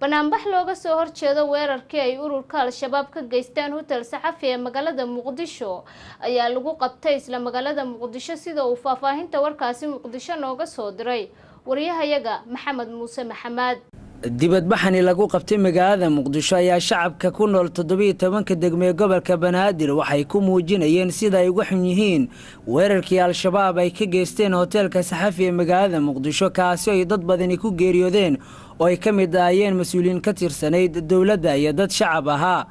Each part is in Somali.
banaanbax looga soo horjeedo weerarkii ay ururka al-shabaab ka geysteen hotel saxafi ee magaalada Muqdisho ayaa lagu qabtay isla magaalada Muqdisho sida uu faahfaahinta warkaasi Muqdisho nooga soo diray wariyahayaga Maxamed Muuse Maxamed. dibadbaxani lagu qabtay magaalada Muqdisho ayaa shacabka ku nool 17 degmee gobolka Banaadir waxay ku muujinayeen sida ay uga xun yihiin weerarkii al-shabaab ay ka geysteen hotelka saxafi ee magaalada Muqdisho kaasi ay dad badan ku geeriyoodeen oo ay ka mid ahaayeen mas'uuliyiin ka tirsanayd dawladda iyo dad shacab ahaa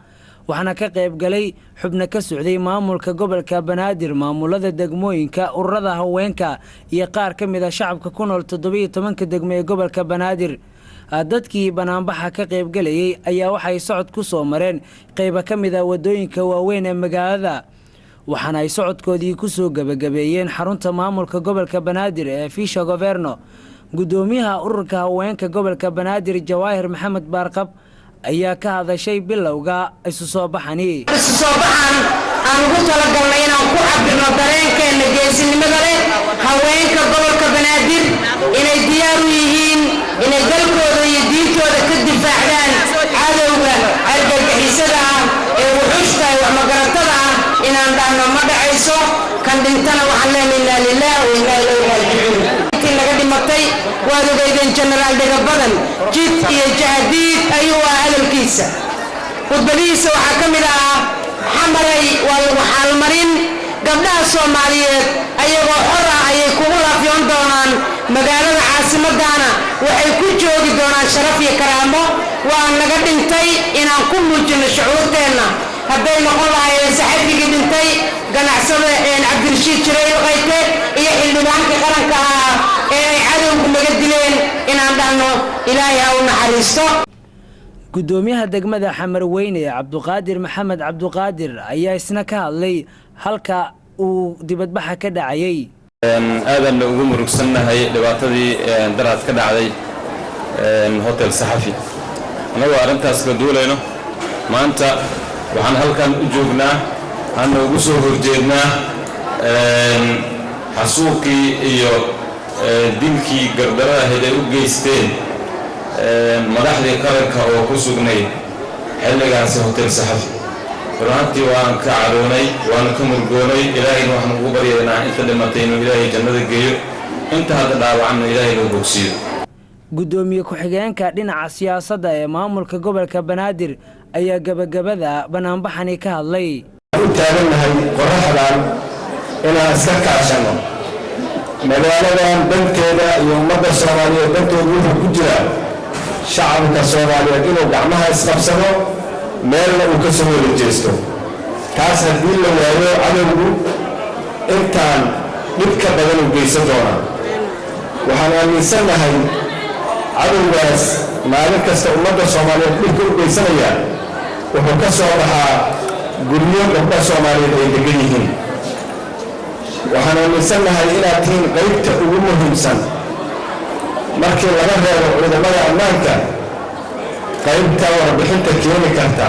waxaana ka qayb galay xubno ka socday maamulka gobolka Banaadir maamulada degmooyinka ururada haweenka iyo qaar ka mid ah shacabka ku nool 17 degmee gobolka Banaadir dadkii banaanbaxa ka qayb galayay ayaa waxay socod ku soo mareen qayb ka mid ah wadooyinka waaweyn ee magaalada waxaana ay socodkoodii ku soo gabagabeeyeen xarunta maamulka gobolka Banaadir ee Fiisha Governo gudoomiyaha ururka haweenka gobolka Banaadir Jawaahir Maxamed Barqab ayaa ka hadashay bilowga isu soo baxan aan ugu talagalnay inaan ku cabirno dareenkeena geesinimada leh haweenka gobolka Banaadir inay diyaar u yihiin inay dalkooda iyo diintooda ka difaacdaan cadowga argagixisada ee wuxuushta iyo magaratada inaan dhahno ma dhacayso kan dhintana waxaan leenahay lillahi wa inna ilayhi raaji'uun laga dhimatay waa ogeydeen General Dega Badan jid iyo jahdiid ayuu hadalkiisa khudbadiisa waxa kamid ah xamaray waa lagu xalmarin gabdhaha Soomaaliyeed ayagoo xor ah ayay kugu laafiyoon doonaan magaalada caasimadana waxay ku joogi doonaan sharaf iyo karaamo waa naga dhintay inaan ku muujino shucuurteena hadday noqon lahaayeen saxafiga dhintay ganacsada Cabdirashiid Jiray Qayte iyo xildhibaanka qaranka ah ee cadowga naga dileen inaan dhahno Ilaahay ha u naxariisto. gudoomiyaha degmada Xamarweyne Cabduqaadir Maxamed Cabduqaadir ayaa isna ka hadlay halka uu dibadbaxa ka dhacayay aadan ugu murugsanahay dhibaatadii daraad ka dhacday hotel saxafi anagu arintaas ka duulayno maanta waxaan halkan u joognaa aan ugu soo horjeednaa xasuuqii iyo dilkii gardarada ay u geysteen madaxdii qaranka oo ku sugnay xilligaas hotel saxafi runtii waan ka caroonay waan ka murgoonay ilaahay waxaan ugu baryaynaa inta dhimatay inuu ilaahay jannada geeyo inta hadda dhaawacna ilaahay loo bogsiyo gudoomiye ku-xigeenka dhinaca siyaasadda ee maamulka gobolka Banaadir ayaa gabagabada banaanbaxani ka hadlay u taaganahay qoraxdan inaan iska kaashano magaaladan danteeda iyo ummadda Soomaaliyeed dantooda wuxuu ku jiraa shacabka Soomaaliyeed inuu gacmaha isqabsado meelna uu ka soo wada jeesto taas haddii la waayo cadowgu intaan dhib ka badan u geysan doona waxaan aaminsanahay cadowgaas maalin kasta ummadda Soomaaliyeed dhibka u geysanaya wuxuu ka soo baxaa guryo gabdha Soomaaliyeed ay degan yihiin waxaan aaminsanahay inaad tihiin qaybta ugu muhiimsan markii laga reebo ciidamada ammaanka qaybta warbixinta keeni karta